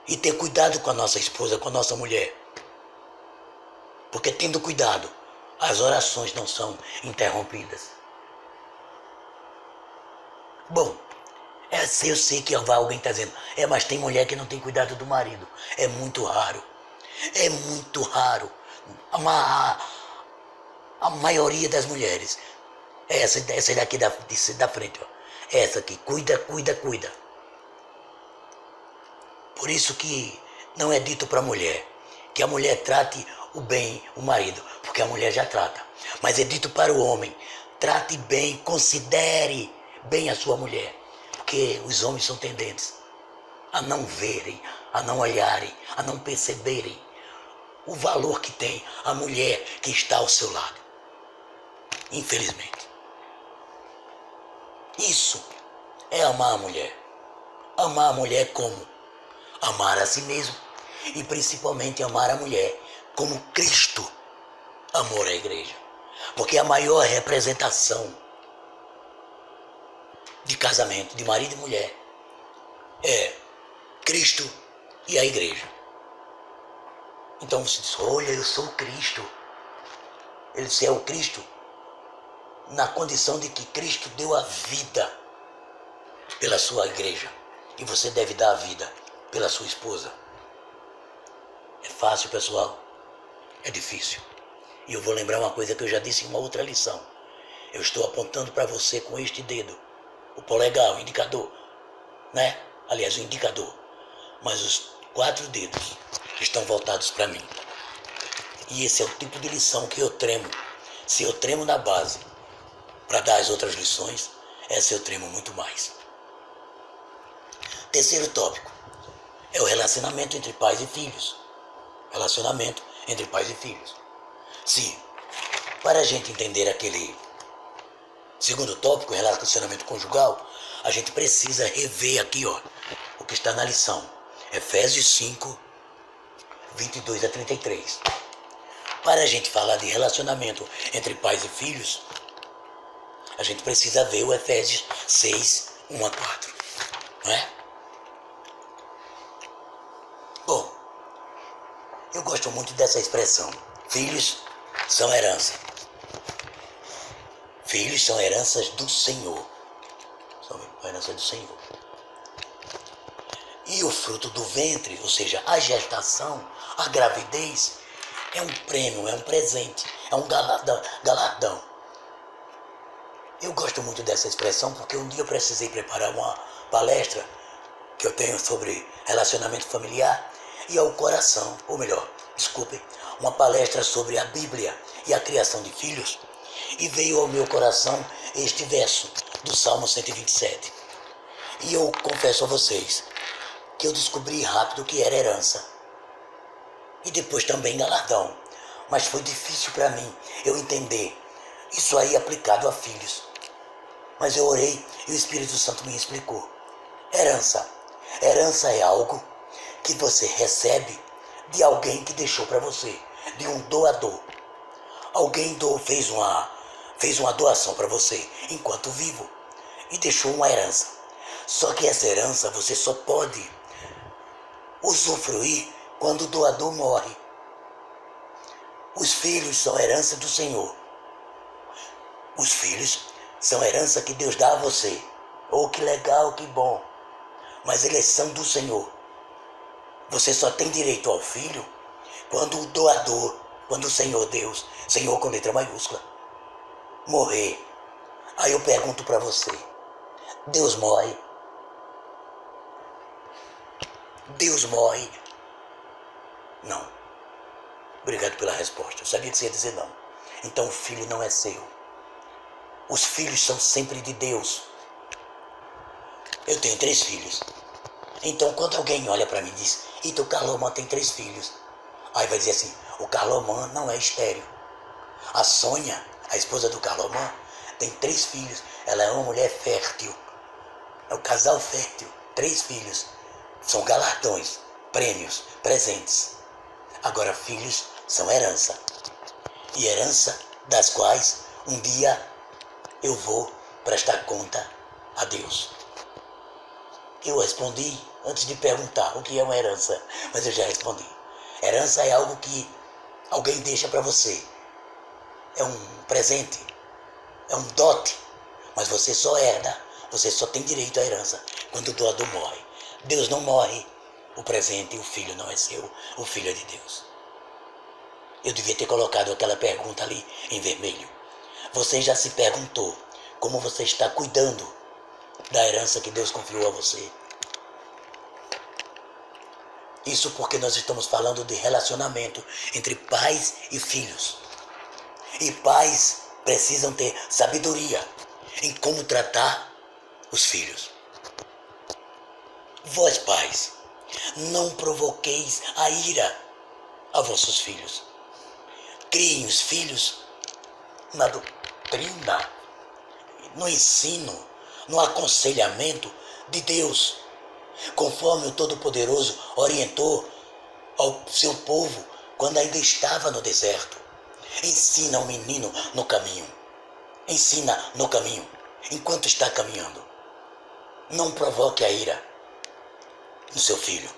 e ter cuidado com a nossa esposa, com a nossa mulher. Porque tendo cuidado, as orações não são interrompidas. Bom, Eu sei que alguém está dizendo, mas tem mulher que não tem cuidado do marido. É muito raro. É muito raro. A maioria das mulheres. Essa daqui da frente, ó. Essa aqui, cuida, cuida, cuida. Por isso que não é dito para a mulher que a mulher trate bem o marido, porque a mulher já trata. Mas é dito para o homem, trate bem, considere bem a sua mulher, porque os homens são tendentes a não verem, a não olharem, a não perceberem o valor que tem a mulher que está ao seu lado. Infelizmente. Isso é amar a mulher. Amar a mulher como? Amar a si mesmo e principalmente amar a mulher como Cristo amou a igreja. Porque a maior representação de casamento, de marido e mulher, é Cristo e a igreja. Então você diz, olha, eu sou Cristo. Ele é o Cristo na condição de que Cristo deu a vida pela sua igreja. E você deve dar a vida pela sua esposa. É fácil, pessoal? É difícil. E eu vou lembrar uma coisa que eu já disse em uma outra lição. Eu estou apontando para você com este dedo, o polegar, o indicador, né? Aliás, o indicador. Mas os 4 dedos estão voltados para mim. E esse é o tipo de lição que eu tremo. Se eu tremo na base para dar as outras lições, essa eu tremo muito mais. Terceiro tópico é o relacionamento entre pais e filhos. Relacionamento entre pais e filhos. Sim, para a gente entender aquele segundo tópico, relacionamento conjugal, a gente precisa rever aqui, ó, o que está na lição. Efésios 5, 22 a 33. Para a gente falar de relacionamento entre pais e filhos, a gente precisa ver o Efésios 6, 1 a 4. Não é? Bom, eu gosto muito dessa expressão. Filhos são herança. Filhos são heranças do Senhor. São heranças do Senhor. E o fruto do ventre, ou seja, a gestação, a gravidez, é um prêmio, é um presente, é um galardão. Eu gosto muito dessa expressão porque um dia eu precisei preparar uma palestra que eu tenho sobre relacionamento familiar e ao coração, ou melhor, desculpem, uma palestra sobre a Bíblia e a criação de filhos, e veio ao meu coração este verso do Salmo 127. E eu confesso a vocês que eu descobri rápido que era herança e depois também galardão, mas foi difícil para mim eu entender isso aí aplicado a filhos. Mas eu orei e o Espírito Santo me explicou. Herança é algo que você recebe de alguém que deixou para você, de um doador. Alguém fez uma doação para você enquanto vivo e deixou uma herança. Só que essa herança você só pode usufruir quando o doador morre. Os filhos são herança do Senhor. Os filhos são herança que Deus dá a você. Oh, que legal, que bom. Mas eles são do Senhor. Você só tem direito ao filho quando o doador, quando o Senhor Deus, Senhor com letra maiúscula, morrer. Aí eu pergunto para você, Deus morre? Deus morre? Não. Obrigado pela resposta. Eu sabia que você ia dizer não. Então o filho não é seu. Os filhos são sempre de Deus. Eu tenho 3 filhos. Então quando alguém olha para mim e diz, o Carlomã tem 3 filhos. Aí vai dizer assim, o Carlomã não é estéril. A Sônia, a esposa do Carlomã, tem 3 filhos. Ela é uma mulher fértil. É um casal fértil. 3 filhos. São galardões, prêmios, presentes. Agora filhos são herança. E herança das quais um dia eu vou prestar conta a Deus. Eu respondi antes de perguntar o que é uma herança, mas eu já respondi. Herança é algo que alguém deixa para você. É um presente, é um dote, mas você só herda Você só tem direito à herança quando o doador morre. Deus não morre. O presente, o filho não é seu. O filho é de Deus. Eu devia ter colocado aquela pergunta ali em vermelho. Você já se perguntou como você está cuidando da herança que Deus confiou a você? Isso porque nós estamos falando de relacionamento entre pais e filhos. E pais precisam ter sabedoria em como tratar os filhos. Vós, pais, não provoqueis a ira a vossos filhos. Criem os filhos na doutrina, no ensino, no aconselhamento de Deus, conforme o Todo-Poderoso orientou ao seu povo quando ainda estava no deserto. Ensina o menino no caminho. Ensina no caminho, enquanto está caminhando. Não provoque a ira no seu filho.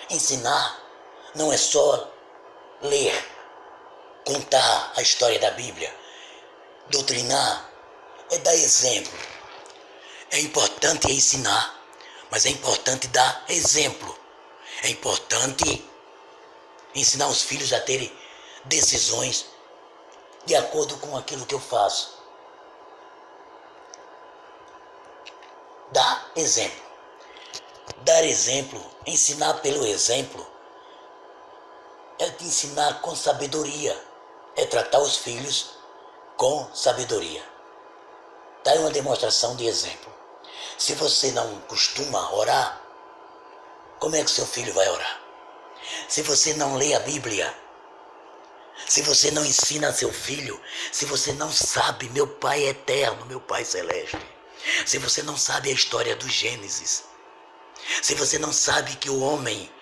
Ensinar não é só ler, contar a história da Bíblia. Doutrinar é dar exemplo. É importante ensinar, mas é importante dar exemplo. É importante ensinar os filhos a terem decisões de acordo com aquilo que eu faço. Dar exemplo. Dar exemplo, ensinar pelo exemplo, é ensinar com sabedoria. É tratar os filhos com sabedoria. Dar uma demonstração de exemplo. Se você não costuma orar, como é que seu filho vai orar? Se você não lê a Bíblia, se você não ensina a seu filho, se você não sabe, meu Pai eterno, meu Pai celeste, se você não sabe a história do Gênesis, se você não sabe que o homem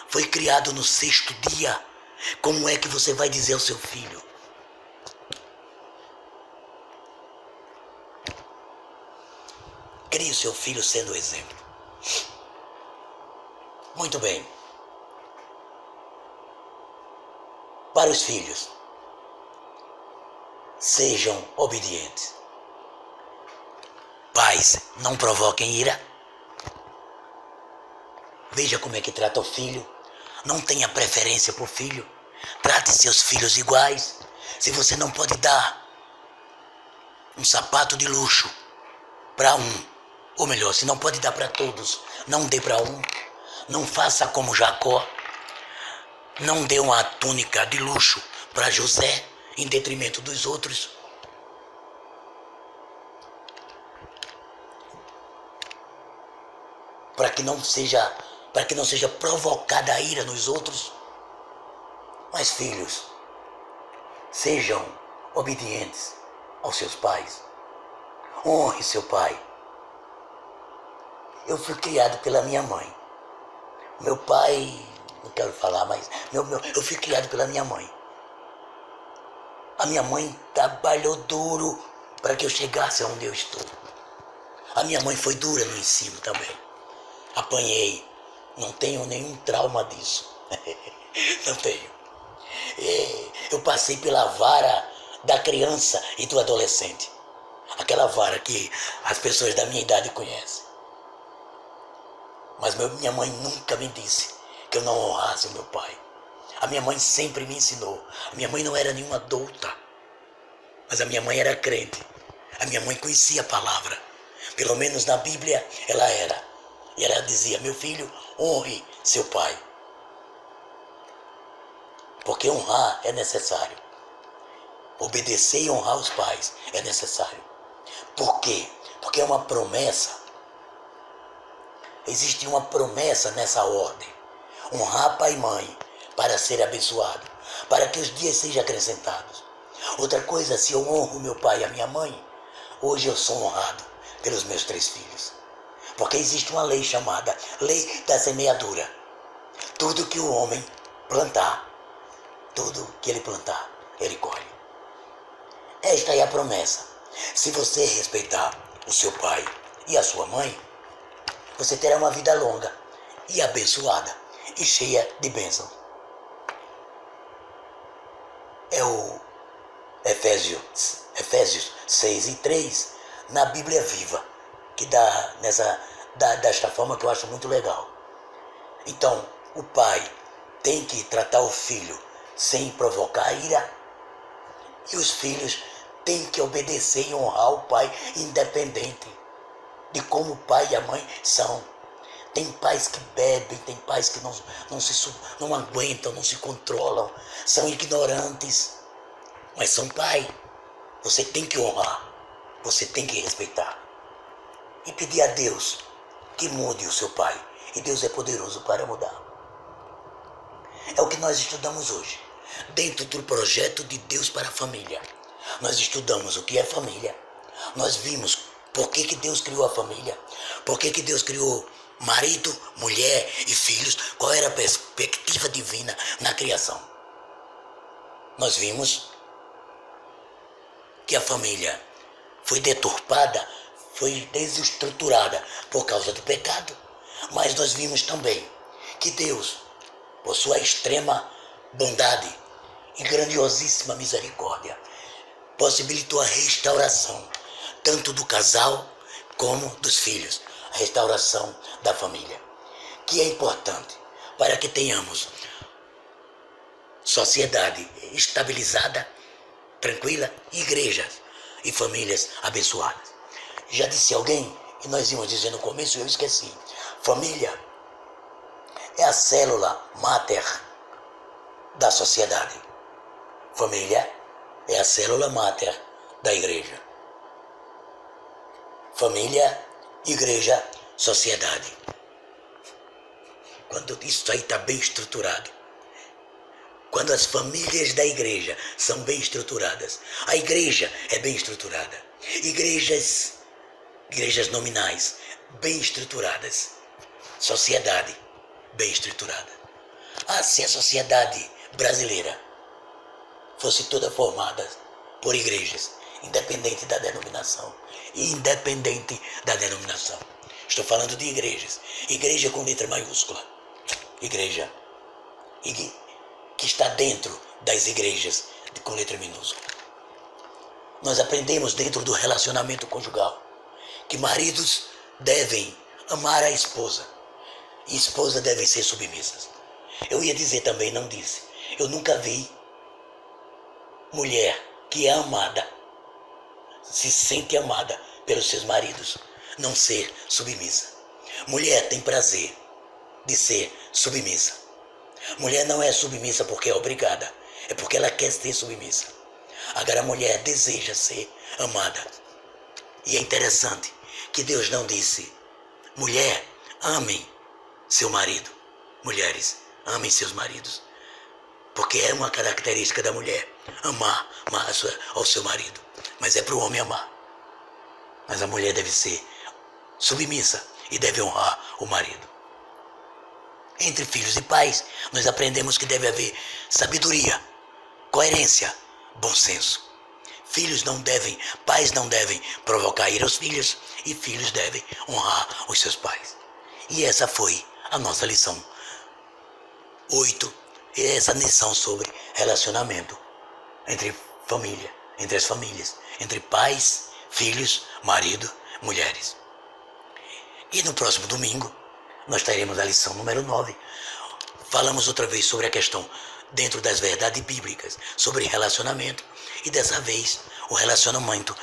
foi criado no 6º dia, como é que você vai dizer ao seu filho? Crie o seu filho sendo exemplo. Muito bem. Para os filhos, sejam obedientes. Pais, não provoquem ira. Veja como é que trata o filho. Não tenha preferência por filho. Trate seus filhos iguais. Se você não pode dar um sapato de luxo para um, ou melhor, se não pode dar para todos, não dê para um. Não faça como Jacó. Não dê uma túnica de luxo para José em detrimento dos outros. Para que não seja provocada a ira nos outros. Mas filhos, sejam obedientes aos seus pais. Honre seu pai. Eu fui criado pela minha mãe. Meu pai, não quero falar, mas eu fui criado pela minha mãe. A minha mãe trabalhou duro para que eu chegasse onde eu estou. A minha mãe foi dura no ensino também. Apanhei. Não tenho nenhum trauma disso. Não tenho. Eu passei pela vara da criança e do adolescente. Aquela vara que as pessoas da minha idade conhecem. Mas minha mãe nunca me disse que eu não honrasse o meu pai. A minha mãe sempre me ensinou. A minha mãe não era nenhuma douta, mas a minha mãe era crente. A minha mãe conhecia a palavra. Pelo menos na Bíblia ela era. E ela dizia: meu filho, honre seu pai. Porque honrar é necessário. Obedecer e honrar os pais é necessário. Por quê? Porque é uma promessa. Existe uma promessa nessa ordem. Honrar pai e mãe para ser abençoado, para que os dias sejam acrescentados. Outra coisa, se eu honro meu pai e a minha mãe, hoje eu sou honrado pelos meus 3 filhos. Porque existe uma lei chamada lei da semeadura. Tudo que o homem plantar, tudo que ele plantar, ele colhe. Esta é a promessa. Se você respeitar o seu pai e a sua mãe, você terá uma vida longa e abençoada e cheia de bênção. É o Efésios 6 e 3, na Bíblia Viva, que dá desta forma que eu acho muito legal. Então, o pai tem que tratar o filho sem provocar ira, e os filhos têm que obedecer e honrar o pai, independente de como o pai e a mãe são. Tem pais que bebem, tem pais que não aguentam, não se controlam, são ignorantes, mas são pai. Você tem que honrar, você tem que respeitar e pedir a Deus que mude o seu pai. E Deus é poderoso para mudar. É o que nós estudamos hoje, dentro do projeto de Deus para a família. Nós estudamos o que é família, nós vimos por que Deus criou a família, por que Deus criou marido, mulher e filhos, qual era a perspectiva divina na criação. Nós vimos que a família foi deturpada, foi desestruturada por causa do pecado, mas nós vimos também que Deus, por sua extrema bondade e grandiosíssima misericórdia, possibilitou a restauração tanto do casal como dos filhos, a restauração da família, que é importante para que tenhamos sociedade estabilizada, tranquila, igrejas e famílias abençoadas. Já disse alguém, e nós íamos dizer no começo e eu esqueci, família é a célula máter da sociedade. Família é a célula máter da igreja. Família, igreja, sociedade. Quando isso aí está bem estruturado, quando as famílias da igreja são bem estruturadas, a igreja é bem estruturada, igrejas nominais bem estruturadas, sociedade bem estruturada. Se a sociedade brasileira fosse toda formada por igrejas, independente da denominação, estou falando de igrejas, igreja com letra maiúscula, igreja que está dentro das igrejas com letra minúscula. Nós aprendemos dentro do relacionamento conjugal que maridos devem amar a esposa e esposa devem ser submissas. Eu ia dizer também, não disse, eu nunca vi mulher que é amada, se sente amada pelos seus maridos, não ser submissa. Mulher tem prazer de ser submissa. Mulher não é submissa porque é obrigada, é porque ela quer ser submissa. Agora a mulher deseja ser amada. E é interessante que Deus não disse, mulher, amem seu marido. Mulheres, amem seus maridos. Porque é uma característica da mulher, amar ao seu marido. Mas é para o homem amar. Mas a mulher deve ser submissa e deve honrar o marido. Entre filhos e pais, nós aprendemos que deve haver sabedoria, coerência, bom senso. Pais não devem provocar ira aos filhos e filhos devem honrar os seus pais. E essa foi a nossa lição 8, essa lição sobre relacionamento entre família, entre as famílias, entre pais, filhos, marido, mulheres. E no próximo domingo, nós teremos a lição número 9. Falamos outra vez sobre a questão dentro das verdades bíblicas, sobre relacionamento, e dessa vez o relacionamento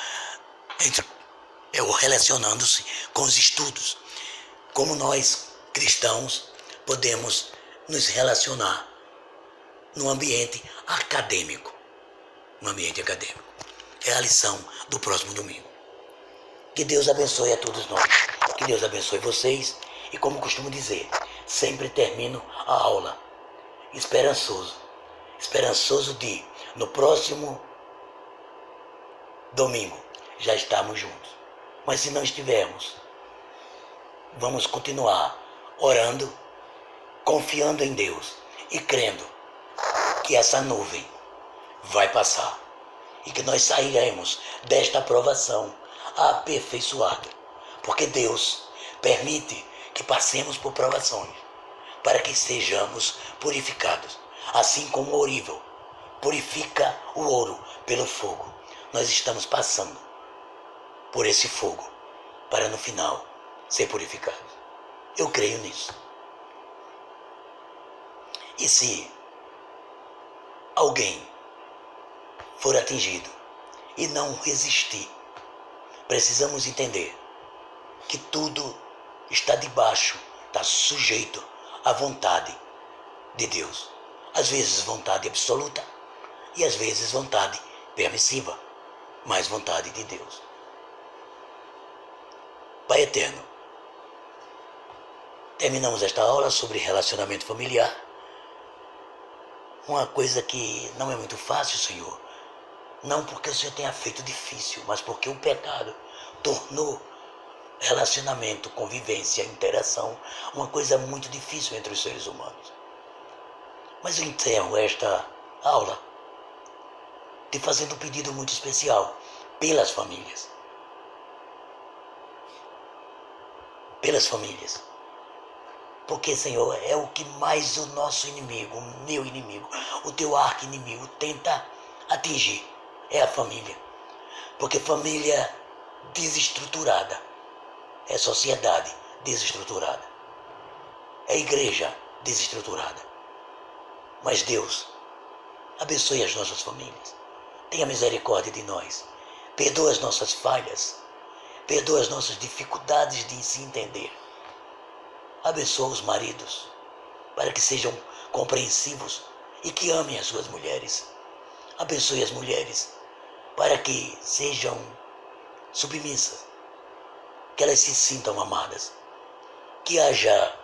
relacionando-se com os estudos. Como nós, cristãos, podemos nos relacionar no ambiente acadêmico. É a lição do próximo domingo. Que Deus abençoe a todos nós. Que Deus abençoe vocês. E como costumo dizer, sempre termino a aula esperançoso de, no próximo domingo, já estarmos juntos. Mas se não estivermos, vamos continuar orando, confiando em Deus e crendo que essa nuvem vai passar e que nós sairemos desta provação aperfeiçoado, porque Deus permite que passemos por provações para que sejamos purificados, assim como o ourival purifica o ouro pelo fogo. Nós estamos passando por esse fogo, para no final ser purificado. Eu creio nisso. E se alguém for atingido e não resistir, precisamos entender que tudo está debaixo, está sujeito à vontade de Deus. Às vezes vontade absoluta e às vezes vontade permissiva, mas vontade de Deus. Pai eterno, terminamos esta aula sobre relacionamento familiar. Uma coisa que não é muito fácil, Senhor. Não porque o Senhor tenha feito difícil, mas porque o pecado tornou relacionamento, convivência, interação, uma coisa muito difícil entre os seres humanos. Mas eu encerro esta aula te fazendo um pedido muito especial pelas famílias. Pelas famílias. Porque, Senhor, é o que mais o nosso inimigo, o meu inimigo, o teu arqui-inimigo tenta atingir, é a família. Porque família desestruturada é sociedade desestruturada, é igreja desestruturada. Mas Deus, abençoe as nossas famílias, tenha misericórdia de nós, perdoa as nossas falhas, perdoa as nossas dificuldades de se entender. Abençoa os maridos, para que sejam compreensivos e que amem as suas mulheres. Abençoe as mulheres, para que sejam submissas, que elas se sintam amadas, que haja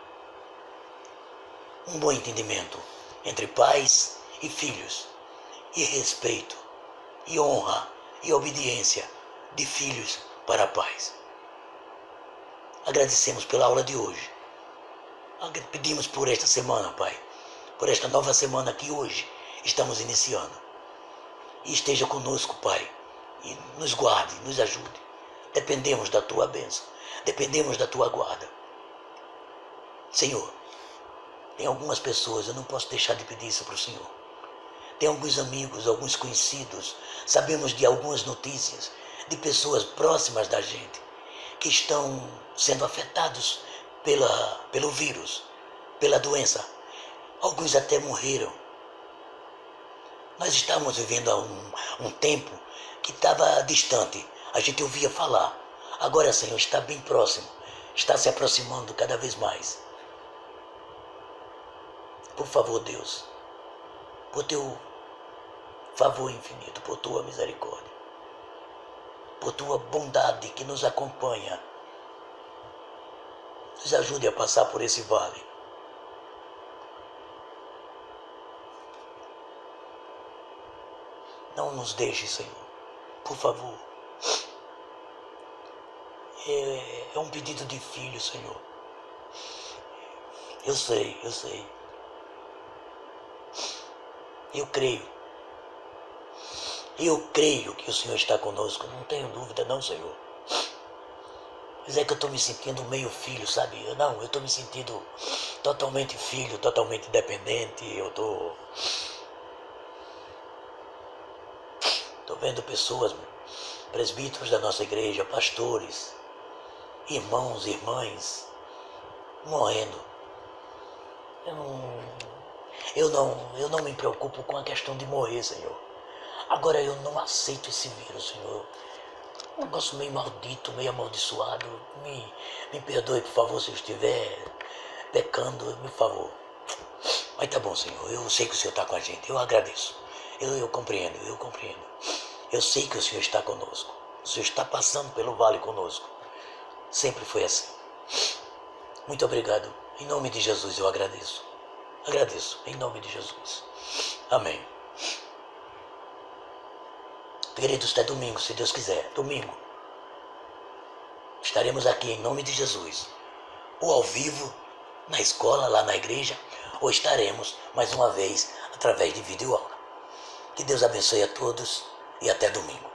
um bom entendimento entre pais e filhos, e respeito, e honra, e obediência de filhos para pais. Agradecemos pela aula de hoje. Pedimos por esta semana, Pai, por esta nova semana que hoje estamos iniciando. E esteja conosco, Pai, e nos guarde, nos ajude. Dependemos da Tua bênção, dependemos da Tua guarda. Senhor, tem algumas pessoas, eu não posso deixar de pedir isso para o Senhor. Tem alguns amigos, alguns conhecidos, sabemos de algumas notícias de pessoas próximas da gente que estão sendo afetados pelo vírus, pela doença. Alguns até morreram. Nós estamos vivendo há um tempo que estava distante, a gente ouvia falar. Agora, Senhor, está bem próximo, está se aproximando cada vez mais. Por favor, Deus, por teu favor infinito, por tua misericórdia, por tua bondade que nos acompanha, nos ajude a passar por esse vale. Não nos deixe, Senhor, por favor. É um pedido de filho, Senhor. Eu sei. Eu creio que o Senhor está conosco, não tenho dúvida não, Senhor. Mas é que eu estou me sentindo meio filho, sabe? Eu estou me sentindo totalmente filho, totalmente dependente. Eu estou vendo pessoas, presbíteros da nossa igreja, pastores, irmãos, irmãs, morrendo. Eu não me preocupo com a questão de morrer, Senhor. Agora eu não aceito esse vírus, Senhor. Um negócio meio maldito, meio amaldiçoado. Me perdoe, por favor, se eu estiver pecando, por favor. Mas tá bom, Senhor. Eu sei que o Senhor está com a gente. Eu agradeço. Eu compreendo. Eu sei que o Senhor está conosco. O Senhor está passando pelo vale conosco. Sempre foi assim. Muito obrigado. Em nome de Jesus eu agradeço. Agradeço. Em nome de Jesus. Amém. Queridos, até domingo, se Deus quiser. Domingo. Estaremos aqui em nome de Jesus. Ou ao vivo, na escola, lá na igreja, ou estaremos, mais uma vez, através de videoaula. Que Deus abençoe a todos e até domingo.